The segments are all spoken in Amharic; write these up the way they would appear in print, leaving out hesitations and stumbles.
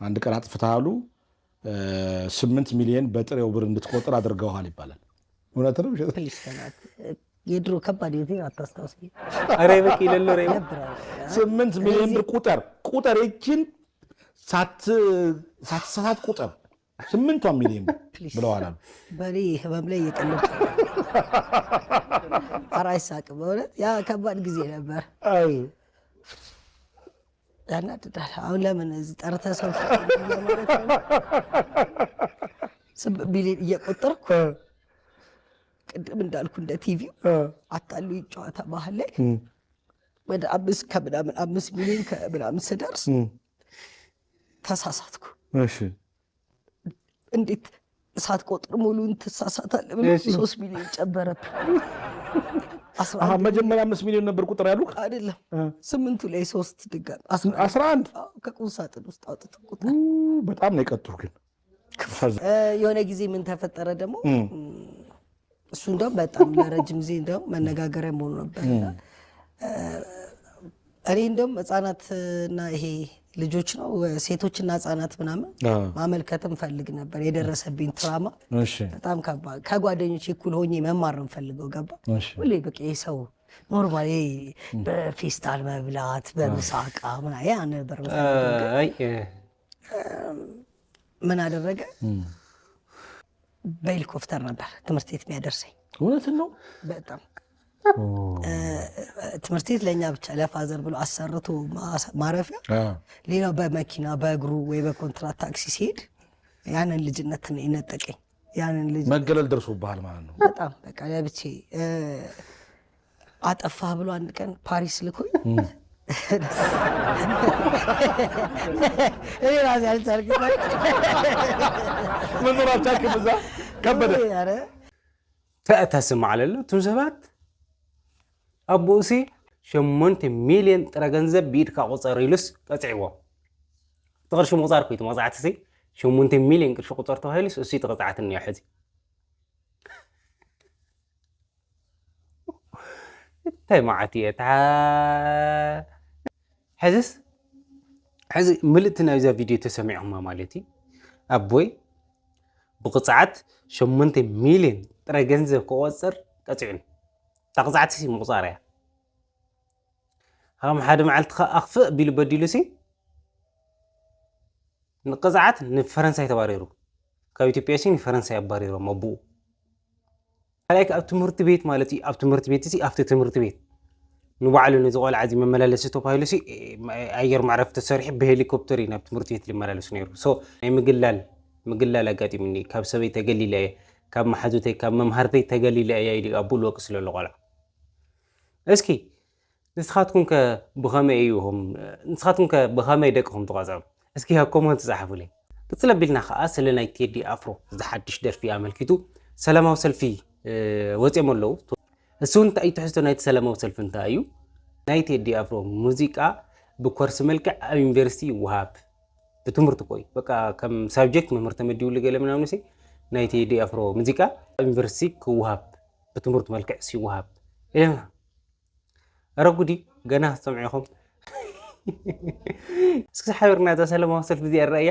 አንድ ቀን አጥፍታሉ 8 ሚሊዮን በጥሬው ብር እንድትቆጥር አድርገዋል ይባላል እውነት ነው የድሮ ከባድ ይዘ አታስታውስ አሬ በቂ ለሎ ሬ 8 ሚሊዮን ብር ቁጥር እቺን ሳት ቁጥር 8 ሚሊዮን ብለዋል በሪ ህመም ላይ የቀለብ አራይሳቅ በእውነት ያ ከባድ ጊዜ ነበር ያናድዳል አሁን ለምን እዚህ ጠርተህ ሰው ቢሊዮን እየቆጠርኩ ቅድም እንዳልኩ እንደ ቲቪ አታሉ ይጫወታ ባህል ላይ ወደ 5 ሚሊዮን ከምናምን ስደርስ ተሳሳትኩ እሺ እንዴት ሳትቆጥር ሙሉን ተሳሳታለህ ብሎ 3 ሚሊዮን ጨበረብኝ መጀመሪያ 5 ሚሊዮን ነበር ቁጥር ያሉት አይደለም 8ቱ ላይ 3 ድጋሚ 11 ከቁንሳጥን ውስጥ አውጥቶ ቁጥር በጣም ነው የቀጥሩ ግን የሆነ ጊዜ ምን ተፈጠረ ደግሞ እሱ እንደውም በጣም ለረጅም ጊዜ እንደውም መነጋገሪያ መሆኑ ነበር እኔ እንደውም ህጻናትና ይሄ ልጆች ነው ሴቶችና ህጻናት ምናምን ማመልከትም ፈልግ ነበር የደረሰብኝ ትራማ በጣም ከጓደኞቼ እኩል ሆኜ መማር ነው ፈልገው ገባ ሁሌ በቃ ሰው ኖርማሊ በፌስታል መብላት በምሳቃ ምናምን ያ ነበር ምን አደረገ በሄሊኮፕተር ነበር ትምህርት ቤት የሚያደርሰኝ እውነት ነው በጣም ትምህርት ቤት ለኛ ብቻ ለፋዘር ብሎ አሰርቶ ማረፊያ ሌላው በመኪና በእግሩ ወይ በኮንትራት ታክሲ ሲሄድ ያንን ልጅነት ነው የነጠቀኝ ያንን ልጅ መገለል ደርሶብሃል ማለት ነው በጣም በቃ ለብቼ አጠፋህ ብሎ አንድ ቀን ፓሪስ ልኮኝ እኔ ራሴ አልቻልኩም ምን ራቻክ በዛ ከበደ ተስማዕ አለለ ትንሰባት አቦሲ 8 ሚሊዮን ጥረ ገንዘብ ቢድካ ቁፅር ኢሉስ ቀጽዕዎ ተቅርሽ መቁፃር ኮይት መጻዕት ሲ 8 ሚሊዮን ቅርሽ ቁፅር ተባሂሉስ እሱ ተቀጻዕትን ነው ሕዚ ተማዓቲታ ሕዚ ምልእትና ይዛ ቪዲዮ ተሰሚዕሁማ ማለቲ አቦይ ብቅጻዕት 8 ሚሊዮን ጥረ ገንዘብ ከቆፅር ቀጽዕን تقطعت سي مقصاريا هم حد معلت اخفق بيلو بديلو سي نقزعت نفرنسا يتباريرو كايوتيبيا سي فرنسا يباريرو مبو عليك اب تمرت بيت مالتي اب تمرت بيت سي افت تمرت بيت نبعلو نزقول عادي مملالسته بايلو سي اير معرفه تسريح بهليكوبتري ناب تمرت بيت اللي ملالس نيرو سو مقلال اقاتي مني كاب سبي تقليله كاب محدوتي كاب ممهرتي تقليله يا ابو الوقت للغلا اسكي نسخاتكم كبخامه ايهم نسخاتكم كبخامه يدقهم تقاصم اسكي ها كومنت صحفوا لي تطلب لنا خاص لنا تيدي افرو زحدش درفي عملكيتو سلامه وسلفي وصي مولو اسون تاي تحسو نايت سلامه وسلف انت ايو نايت تيدي افرو موسيقى بكورس ملكع يونيفرسيتي وهاب بتمرت كوي بقى كم سبجكت ممرت مديو لغله مناونو سي نايت تيدي افرو موسيقى يونيفرسيتي كوهاب بتمرت ملكع سي وهاب ايه رغدي غنا سمعيكم እስኪ ሐብርና ተሰለማ ሰልፍ ዚህ ያራያ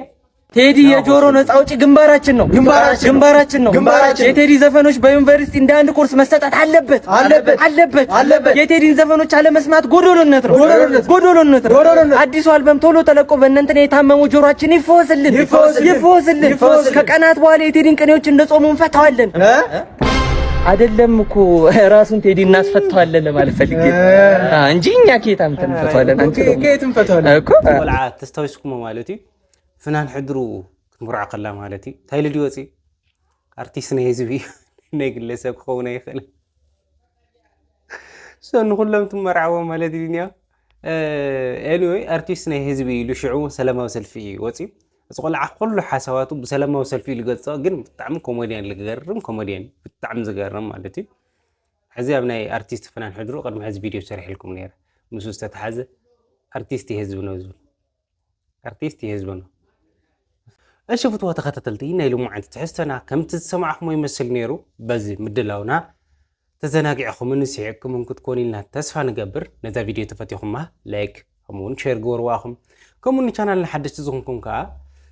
ቴዲ የጆሮ ነፃ አውጪ ግንባራችን ነው ግንባራችን ነው የቴዲ ዘፈኖች በዩኒቨርሲቲ እንደ አንድ ኮርስ መሰጣት አለበት የቴዲን ዘፈኖች አለ መስማት ጎዶሎነት ነው አዲሱ አልበም ቶሎ ተለቆ በእነንተን የታመሙ ጆሮአችን ይፈወስልን ከቀናት በኋላ የቴዲን ቅኔዎች እንደጾሙ እንፈታዋለን አይደለም እኮ ራሱን ቴዲ እናስፈታዋለን ለማለት ፈልጌ እንጂ እኛ ከየታም ተንፈታዋለን አንተ ከየትም ፈታዋለን እኮ ወልዓ ተስተውስኩም ማለቲ ፍናን ሕድሩ ምርዓ ቀላ ማለቲ ታይል ዲወፂ አርቲስት ነው ህዝቢ ናይ ግለሰብ ከሆነ ይፈል ሰን ሁሉም ተመርዓው ማለቲ ዲንያ anyway አርቲስት ነው ህዝቢ ልሽዑ ሰላማዊ ሰልፊ ወፂ أقولع كل حسواته بسلامة وسلفي لقصة جن بتعمل كوميديان لقرم كوميديان بتعمل زقرم مالتي حزي أبناء أرتيست فنان حضروا قد ما هذا فيديو شرح لكم نير مسوس تتحزة أرتيستي هزبنا وزول أرتيستي هزبنا أشوفت واتخذت تلتين نيلو معين تحس أنا كم تسمع أخو يمثل نيرو بزي مدلونا تزناقع أخو من نسيعكم ممكن تكوني لنا تسفى نقبر نذا فيديو تفتيكم ما لايك همون شير جور واخم كمون channel حدث تزونكم كا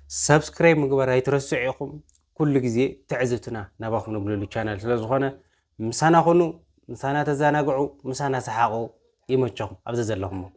سبسكرايب مقبر هيترسعيكم كل جزء تعزتنا نباخم نقول له channel ስለዝኾነ مسانا خنو مسانا تزانقعو مسانا سحاقو يمتشهم أبزز اللهم